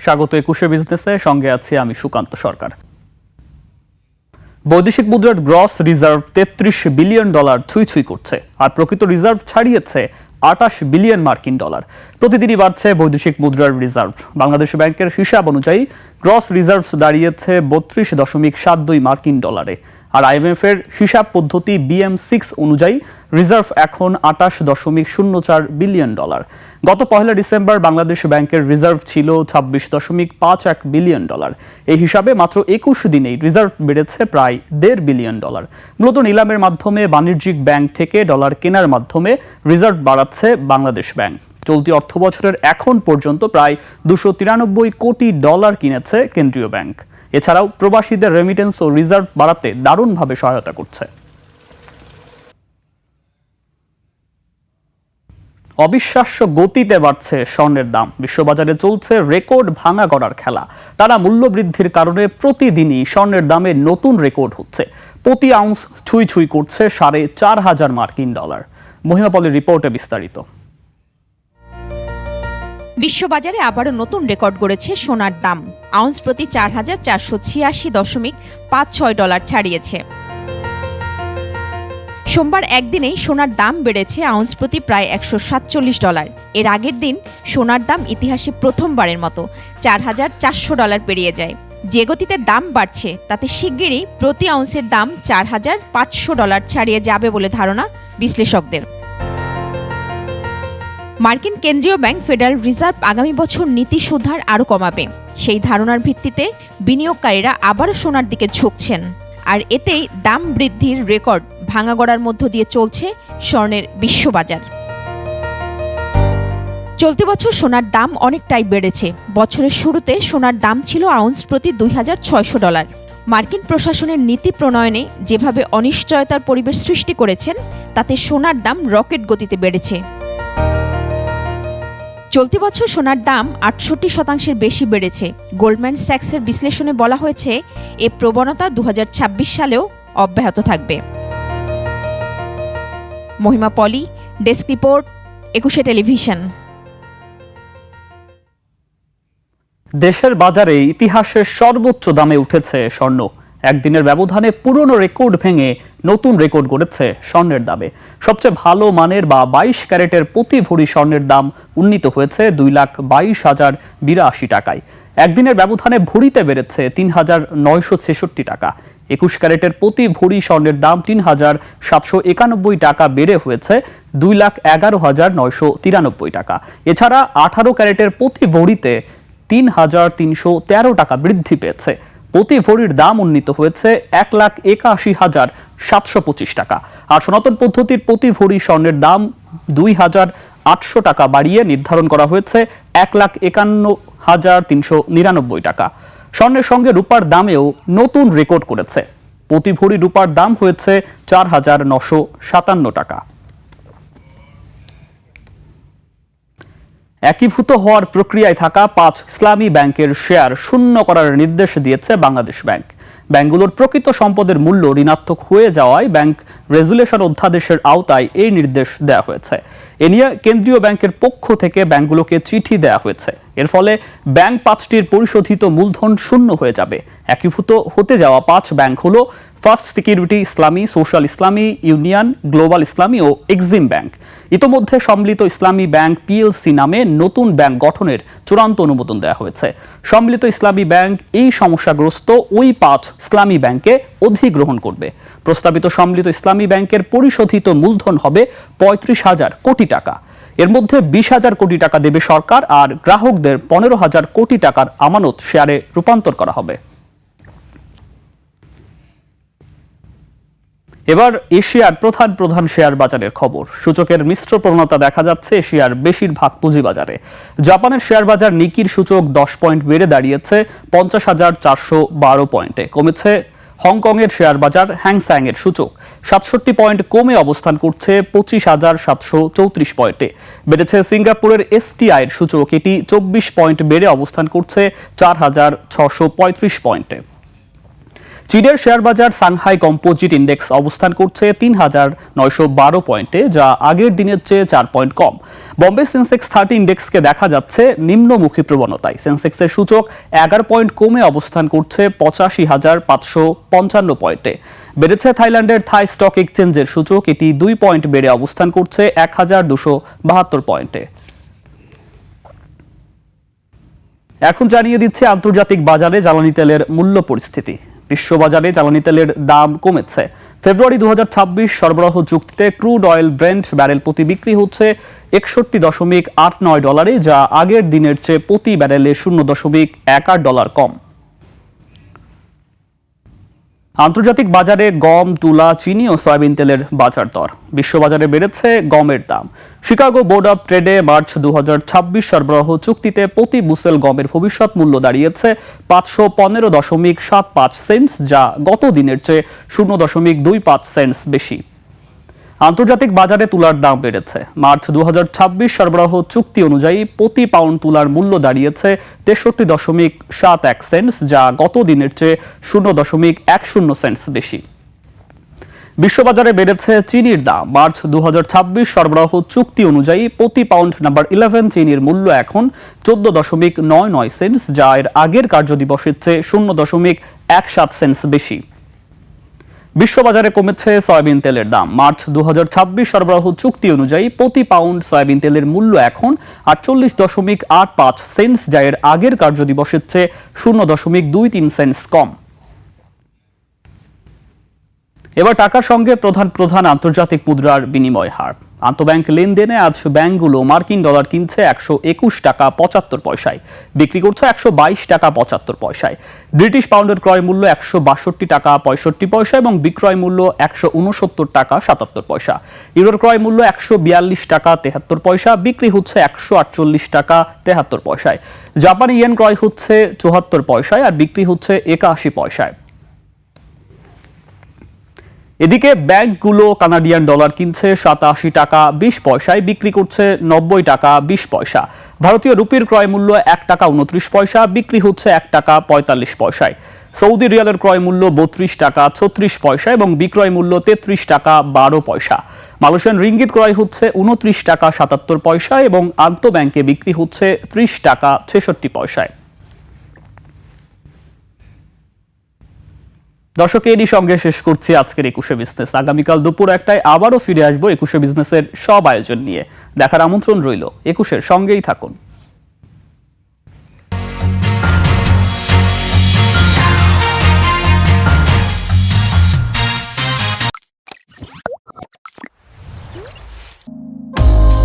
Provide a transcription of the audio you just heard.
স্বাগত ২১ বিজনেসে, সঙ্গে আছি আমি সুকান্ত সরকার। বৈদেশিক মুদ্রার গ্রস রিজার্ভ $৩৩ বিলিয়ন ছুঁই করছে, আর প্রকৃত রিজার্ভ ছাড়িয়েছে $২৮ বিলিয়ন মার্কিন ডলার। প্রতিদিনই বাড়ছে বৈদেশিক মুদ্রার রিজার্ভ। বাংলাদেশ ব্যাংকের হিসাব অনুযায়ী গ্রস রিজার্ভ দাঁড়িয়েছে $৩২.৭২ মার্কিন ডলারে, আর IMF এর হিসাব পদ্ধতি BM6 অনুযায়ী রিজার্ভ এখন $২৮.০৪ বিলিয়ন। গত ১ ডিসেম্বর বাংলাদেশ ব্যাংকের রিজার্ভ ছিল $২৬.৫১ বিলিয়ন। এই হিসাবে মাত্র ২১ দিনেই রিজার্ভ বেড়েছে প্রায় $১.৫ বিলিয়ন। মূলত নিলামের মাধ্যমে বাণিজ্যিক ব্যাংক থেকে ডলার কেনার মাধ্যমে রিজার্ভ বাড়াচ্ছে বাংলাদেশ ব্যাংক। চলতি অর্থবছরের এখন পর্যন্ত প্রায় $২৯৩ কোটি কিনেছে কেন্দ্রীয় ব্যাংক। এছাড়াও প্রবাসীদের রেমিটেন্স ও রিজার্ভ বাড়াতে দারুণভাবে সহায়তা করছে। অবিশ্বাস্য গতিতে বাড়ছে স্বর্ণের দাম। বিশ্ববাজারে চলছে রেকর্ড ভাঙা গড়ার খেলা। টানা মূল্য বৃদ্ধির কারণে প্রতিদিনই স্বর্ণের দামে নতুন রেকর্ড হচ্ছে। প্রতি আউন্স ছুঁই করছে $৪,৫০০ মার্কিন ডলার। মহিমা পলের রিপোর্টে বিস্তারিত। বিশ্ববাজারে আবারও নতুন রেকর্ড গড়েছে সোনার দাম। আউন্স প্রতি $৪,৪৮.56 ছাড়িয়েছে। সোমবার একদিনেই সোনার দাম বেড়েছে আউন্স প্রতি প্রায় $১৪৭। এর আগের দিন সোনার দাম ইতিহাসে প্রথমবারের মতো $৪,৪০০ পেরিয়ে যায়। যে গতিতে দাম বাড়ছে তাতে শিগগিরই প্রতি আউন্সের দাম $৪,৫০০ ছাড়িয়ে যাবে বলে ধারণা বিশ্লেষকদের। মার্কিন কেন্দ্রীয় ব্যাংক ফেডারেল রিজার্ভ আগামী বছর নীতি সুদহার আরও কমাবে। সেই ধারণার ভিত্তিতে বিনিয়োগকারীরা আবারও সোনার দিকে ঝুঁকছেন, আর এতেই দাম বৃদ্ধির রেকর্ড ভাঙা গড়ার মধ্য দিয়ে চলছে স্বর্ণের বিশ্ববাজার। চলতি বছর সোনার দাম অনেকটাই বেড়েছে। বছরের শুরুতে সোনার দাম ছিল আউন্স প্রতি $২,৬০০। মার্কিন প্রশাসনের নীতি প্রণয়নে যেভাবে অনিশ্চয়তার পরিবেশ সৃষ্টি করেছেন, তাতে সোনার দাম রকেট গতিতে বেড়েছে। চলতি বছর সোনার দাম ৬৮% বেশি বেড়েছে। গোল্ডম্যান স্যাক্সের বিশ্লেষণে বলা হয়েছে, এ প্রবণতা ২০২৬ সালেও অব্যাহত থাকবে। মহিমা পলি, ডেস্ক রিপোর্ট, ২১ টেলিভিশন। দেশের বাজারে ইতিহাসের সর্বোচ্চ দামে উঠেছে স্বর্ণ। একদিনের ব্যবধানে পুরনো রেকর্ড ভেঙে নতুন রেকর্ড গড়েছে স্বর্ণের দামে। সবচেয়ে ভালো মানের বা ২২ ক্যারেটের প্রতি ভরি স্বর্ণের দাম উন্নীত হয়েছে $২,২২,০৮২ টাকায়। একদিনের ব্যবধানে ভরিতে বেড়েছে $৩,৯৬৬ টাকা। ২১ ক্যারেটের প্রতি ভরি স্বর্ণের দাম $৩,৭৯১ টাকা বেড়ে হয়েছে $২,১১,৯৯৩ টাকা। এছাড়া ১৮ ক্যারেটের প্রতি ভরিতে $৩,৩১৩ টাকা বৃদ্ধি পেয়েছে। প্রতি ভরির দাম উন্নীত হয়েছে $১,৮১,৭২৫ টাকা। আর সনাতন পদ্ধতির প্রতি ভরি স্বর্ণের দাম $২,৮০০ টাকা বাড়িয়ে নির্ধারণ করা হয়েছে $১,৫১,৩৯৯ টাকা। স্বর্ণের সঙ্গে রূপার দামেও নতুন রেকর্ড করেছে। প্রতি ভরি রূপার দাম হয়েছে $৪,৯৫৭ টাকা। একীভূত হওয়ার প্রক্রিয়ায় থাকা ৫ ইসলামী ব্যাংকের শেয়ার শূন্য করার নির্দেশ দিয়েছে বাংলাদেশ ব্যাংক। ব্যাংকগুলোর প্রকৃত সম্পদের মূল্য ঋণাত্মক হয়ে যাওয়ায় ব্যাংক রেজুলেশন অধ্যাদেশের আওতায় এই নির্দেশ দেওয়া হয়েছে। এ নিয়ে কেন্দ্রীয় ব্যাংকের পক্ষ থেকে ব্যাংকগুলোকে চিঠি দেওয়া হয়েছে। এর ফলে ব্যাংক ৫টির পরিশোধিত মূলধন শূন্য হয়ে যাবে। একীভূত হতে যাওয়া ৫ ব্যাংক হলো ফার্স্ট সিকিউরিটি ইসলামী, সোশ্যাল ইসলামী, ইউনিয়ন, গ্লোবাল ইসলামী ও এক্সিম ব্যাংক। ইতোমধ্যে সম্মিলিত ইসলামী ব্যাংক PLC নামে নতুন ব্যাংক গঠনের চূড়ান্ত অনুমোদন দেওয়া হয়েছে। সম্মিলিত ইসলামী ব্যাংক এই সমস্যাগ্রস্ত ওই ৫ ইসলামী ব্যাংকে অধিগ্রহণ করবে। প্রস্তাবিত সম্মিলিত ইসলামী ব্যাংকের পরিশোধিত মূলধন হবে $৩৫,০০০ কোটি টাকা। এর মধ্যে $২০,০০০ কোটি টাকা দেবে সরকার, আর গ্রাহকদের $১৫,০০০ কোটি টাকার আমানত শেয়ারে রূপান্তর করা হবে। এবার এশিয়ার প্রধান শেয়ার বাজারের খবর। সূচকের মিশ্র প্রবণতা দেখা যাচ্ছে এশিয়ার বেশিরভাগ পুঁজিবাজারে। জাপানের শেয়ার বাজার নিকির সূচক ১০ পয়েন্ট বেড়ে দাঁড়িয়েছে ৫০,৪১২ পয়েন্টে। কমেছে হংকংয়ের শেয়ার বাজার হ্যাংস্যাং এর সূচক ৬৭ পয়েন্ট কমে অবস্থান করছে ২৫,৭৩৪ পয়েন্টে। বেড়েছে সিঙ্গাপুরের STI এর সূচক, এটি ২৪ পয়েন্ট বেড়ে অবস্থান করছে ৪,৬৩৫ পয়েন্টে। চীনের শেয়ার বাজার সাংহাই কম্পোজিট ইন্ডেক্স অবস্থান করছে ৩,৯১২ পয়েন্টে, যা আগের দিনের চেয়ে ৪ পয়েন্ট কম। বম্বে সেন্সেক্স 30 ইন্ডেক্সকে দেখা যাচ্ছে নিম্নমুখী প্রবণতায়। সেন্সেক্সের সূচক ১১ পয়েন্ট কমে অবস্থান করছে ৮৫,৫৫৫ পয়েন্টে। বেড়েছে থাইল্যান্ডের থাই স্টক এক্সচেঞ্জের সূচক, এটি ২ পয়েন্ট বেড়ে অবস্থান করছে ১,২৭২ পয়েন্টে। এখন জানিয়ে দিচ্ছে আন্তর্জাতিক বাজারে জ্বালানি তেলের মূল্য পরিস্থিতি। বিশ্ববাজারে জ্বালানি তেলের দাম কমেছে। ফেব্রুয়ারি ২০২৬ সরবরাহ চুক্তিতে ক্রুড অয়েল ব্রেন্ট ব্যারেল প্রতি বিক্রি হচ্ছে ৬১.৮৯ ডলারে, যা আগের দিনের চেয়ে প্রতি ব্যারেলে ০.১৮ ডলার কম। আন্তর্জাতিক বাজারে গম, তুলা, চিনি ও সয়াবিন তেলের বাজার দর। বিশ্ববাজারে বেড়েছে গমের দাম। শিকাগো বোর্ড অব ট্রেডে মার্চ ২০২৬ সরবরাহ চুক্তিতে প্রতি বুসেল গমের ভবিষ্যৎ মূল্য দাঁড়িয়েছে ৫১৫.৭৫ সেন্টস, যা গত দিনের চেয়ে ০.২৫ সেন্টস বেশি। আন্তর্জাতিক বাজারে তুলার দাম বেড়েছে। মার্চ ২০২৬ সরবরাহ চুক্তি অনুযায়ী প্রতি পাউন্ড তুলার মূল্য দাঁড়িয়েছে ৬৩.৭১ সেন্টস, যা গত দিনের চেয়ে ০.১০ সেন্টস বেশি। বিশ্ববাজারে বেড়েছে চিনির দাম। মার্চ ২০২৬ সরবরাহ চুক্তি অনুযায়ী প্রতি পাউন্ড নাম্বার 11 চিনির মূল্য এখন ১৪.৯৯ সেন্টস, যা এর আগের কার্যদিবসের চেয়ে ০.১৭ সেন্টস বেশি। বিশ্ববাজারে কমেছে সয়াবিন তেলের দাম। মার্চ ২০২৬ সরবরাহ চুক্তি অনুযায়ী প্রতি পাউন্ড সয়াবিন তেলের মূল্য এখন ৪৮.৮৫ সেন্টস, যা এর আগের কার্যদিবসের চেয়ে ০.২৩ সেন্টস কম। এবার টাকার সঙ্গে প্রধান আন্তর্জাতিক মুদ্রার বিনিময় হার। আন্তঃব্যাংক লেনদেনে আজ ব্যাংকগুলো মার্কিন ডলার কিনছে ১২১ টাকা ৭৫ পয়সায়, বিক্রি করছে ১২২ টাকা ৭৫ পয়সায়। ব্রিটিশ পাউন্ডের ক্রয় মূল্য ১৬২ টাকা ৬৫ পয়সা এবং বিক্রয় মূল্য ১৬৯ টাকা ৭৭ পয়সা। ইউরোর ক্রয় মূল্য ১৪২ টাকা ৭৩ পয়সা, বিক্রি হচ্ছে ১৪৮ টাকা ৭৩ পয়সায়। জাপানি ইয়েন ক্রয় হচ্ছে ৭৪ পয়সায় আর বিক্রি হচ্ছে ৮১ পয়সায়। এদিকে ব্যাংকগুলো কানাডিয়ান ডলার কিনছে ৮৭ টাকা ২০ পয়সায়, বিক্রি করছে ৯০ টাকা ২০ পয়সা। ভারতীয় রুপির ক্রয় মূল্য ১ টাকা ২৯ পয়সা, বিক্রি হচ্ছে ১ টাকা ৪৫ পয়সায়। সৌদি রিয়ালের ক্রয় মূল্য ৩২ টাকা ৩৬ পয়সা এবং বিক্রয় মূল্য ৩৩ টাকা ১২ পয়সা। মালয়েশিয়ান রিঙ্গিত ক্রয় হচ্ছে ২৯ টাকা ৭৭ পয়সা এবং আন্তঃব্যাংকে বিক্রি হচ্ছে ৩০ টাকা ৬৬ পয়সায়। দর্শক, এরই সঙ্গে শেষ করছি আজকের একুশে বিজনেস। আগামীকাল দুপুর ১টায় আবারও ফিরে আসবো একুশে বিজনেসের সব আয়োজন নিয়ে। দেখার আমন্ত্রণ রইল। একুশের সঙ্গেই থাকুন।